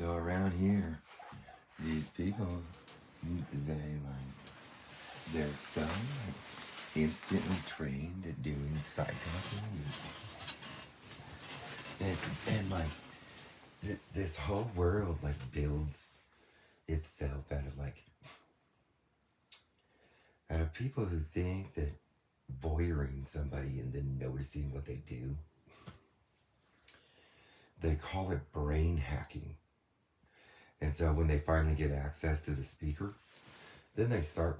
So around here, these people, they're so instantly trained at doing psychology. And this whole world builds itself out of people who think that voyeuring somebody and then noticing what they do, they call it brain hacking. And so when they finally get access to the speaker, then they start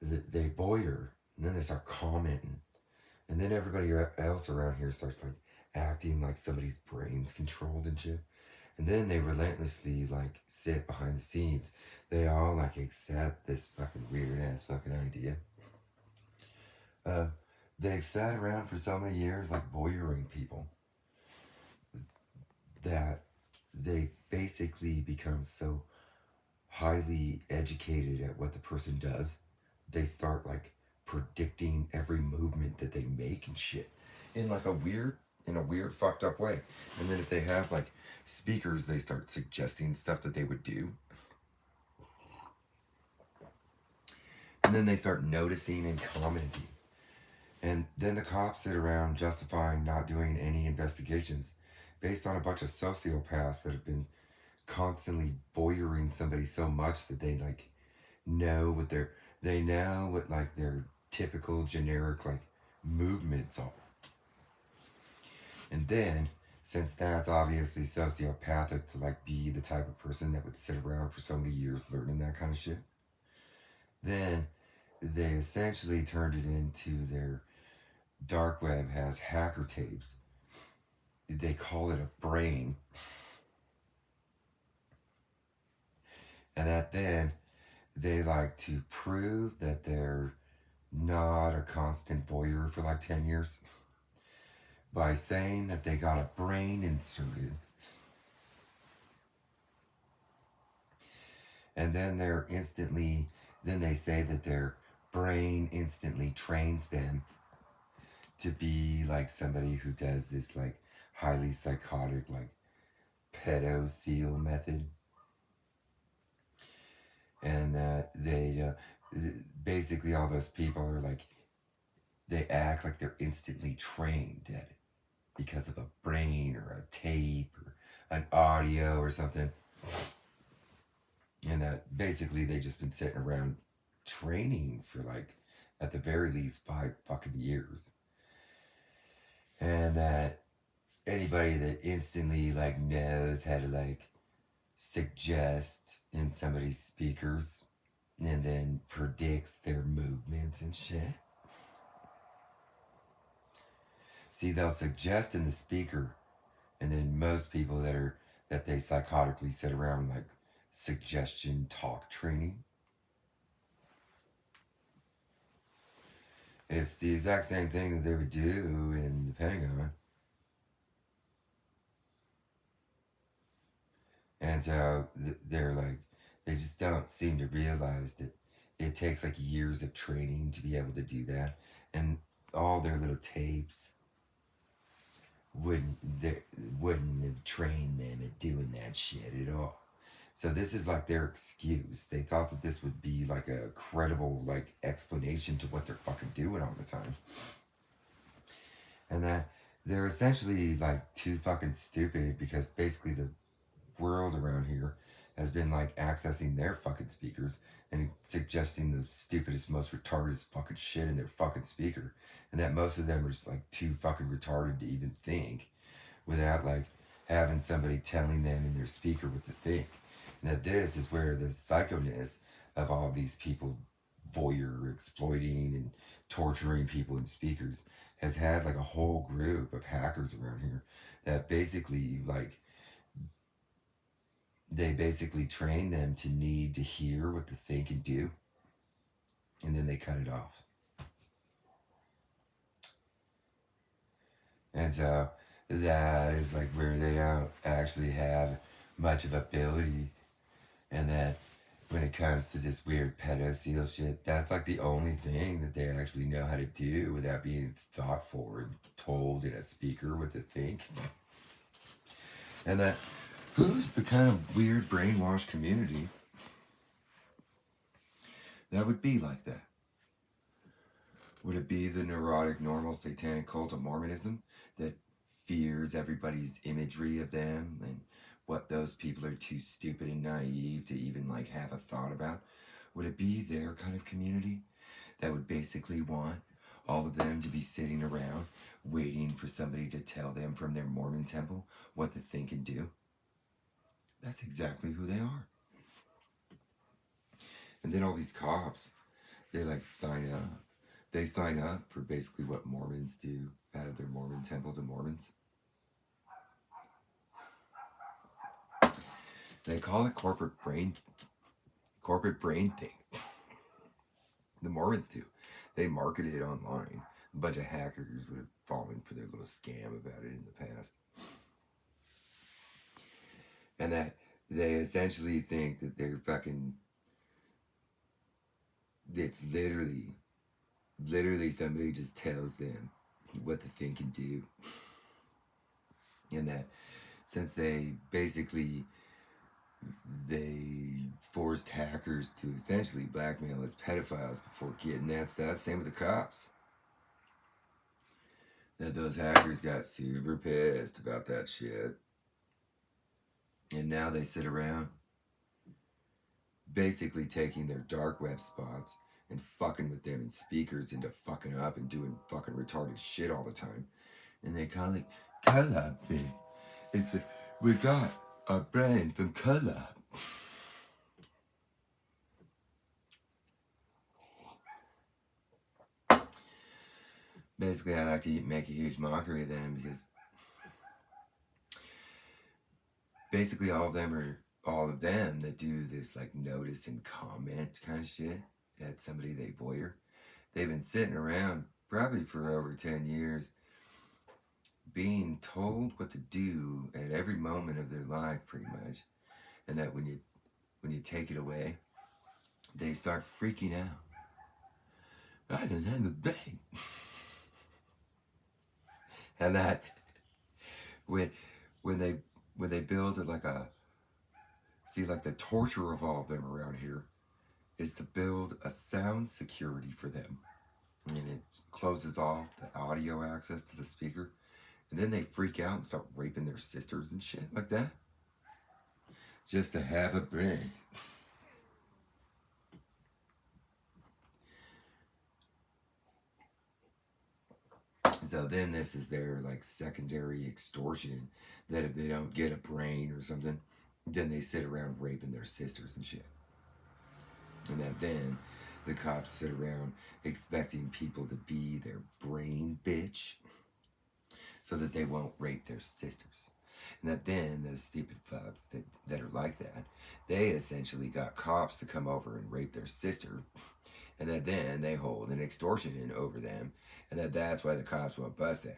they voyeur, and then they start commenting, and then everybody else around here starts acting like somebody's brain's controlled and shit. And then they relentlessly sit behind the scenes. They all accept this fucking weird ass fucking idea. They've sat around for so many years voyeuring people that they basically become so highly educated at what the person does. They start predicting every movement that they make and shit in a weird fucked up way. And then if they have speakers, they start suggesting stuff that they would do. And then they start noticing and commenting. And then the cops sit around justifying not doing any investigations based on a bunch of sociopaths that have been constantly voyeuring somebody so much that they know what their typical generic movements are. And then, since that's obviously sociopathic to be the type of person that would sit around for so many years learning that kind of shit, then they essentially turned it into their dark web has hacker tapes. They call it a brain. And that then they like to prove that they're not a constant voyeur for 10 years by saying that they got a brain inserted. And then then they say that their brain instantly trains them to be somebody who does this highly psychotic pedo seal method. And that they basically all those people are they act like they're instantly trained at it because of a brain or a tape or an audio or something. And that basically they just been sitting around training for at the very least 5 fucking years. And that anybody that instantly knows how to suggest in somebody's speakers and then predicts their movements and shit. See, they'll suggest in the speaker, and then most people that they psychotically sit around suggestion talk training. It's the exact same thing that they would do in the Pentagon. And so they just don't seem to realize that it takes years of training to be able to do that. And all their little tapes wouldn't have trained them at doing that shit at all. So this is their excuse. They thought that this would be a credible explanation to what they're fucking doing all the time. And that they're essentially too fucking stupid because basically the world around here has been accessing their fucking speakers and suggesting the stupidest, most retarded fucking shit in their fucking speaker. And that most of them are just too fucking retarded to even think without having somebody telling them in their speaker what to think. And that this is where the psychoness of all of these people voyeur exploiting and torturing people in speakers has had a whole group of hackers around here that basically they basically train them to need to hear what to think and do, and then they cut it off. And so that is where they don't actually have much of ability. And that when it comes to this weird pedo seal shit, that's the only thing that they actually know how to do without being thought for and told in a speaker what to think. And that Who's the kind of weird brainwashed community that would be like that? Would it be the neurotic, normal, satanic cult of Mormonism that fears everybody's imagery of them and what those people are too stupid and naive to even like have a thought about? Would it be their kind of community that would basically want all of them to be sitting around waiting for somebody to tell them from their Mormon temple what to think and do? That's exactly who they are. And then all these cops, they like sign up. They sign up for basically what Mormons do out of their Mormon temple to Mormons. They call it corporate brain thing. The Mormons do. They market it online. A bunch of hackers would have fallen for their little scam about it in the past. And that they essentially think that they're fucking, it's literally somebody just tells them what to think and do. And that since they forced hackers to essentially blackmail as pedophiles before getting that stuff, same with the cops. That those hackers got super pissed about that shit. And now they sit around basically taking their dark web spots and fucking with them in speakers into fucking up and doing fucking retarded shit all the time. And they call it collab thing. It's a, we got our brain from collab. Basically, I like to make a huge mockery of them because basically all of them that do this like notice and comment kind of shit at somebody they voyeur. They've been sitting around probably for over 10 years being told what to do at every moment of their life pretty much. And that when you take it away, they start freaking out. I didn't have a brain. And that when they build it like the torture of all of them around here is to build a sound security for them. And it closes off the audio access to the speaker. And then they freak out and start raping their sisters and shit like that. Just to have a brain. So then this is their like secondary extortion, that if they don't get a brain or something, then they sit around raping their sisters and shit. And that then the cops sit around expecting people to be their brain bitch so that they won't rape their sisters. And that then those stupid fucks that are like that, they essentially got cops to come over and rape their sister. And that then they hold an extortion over them. And that's why the cops won't bust them.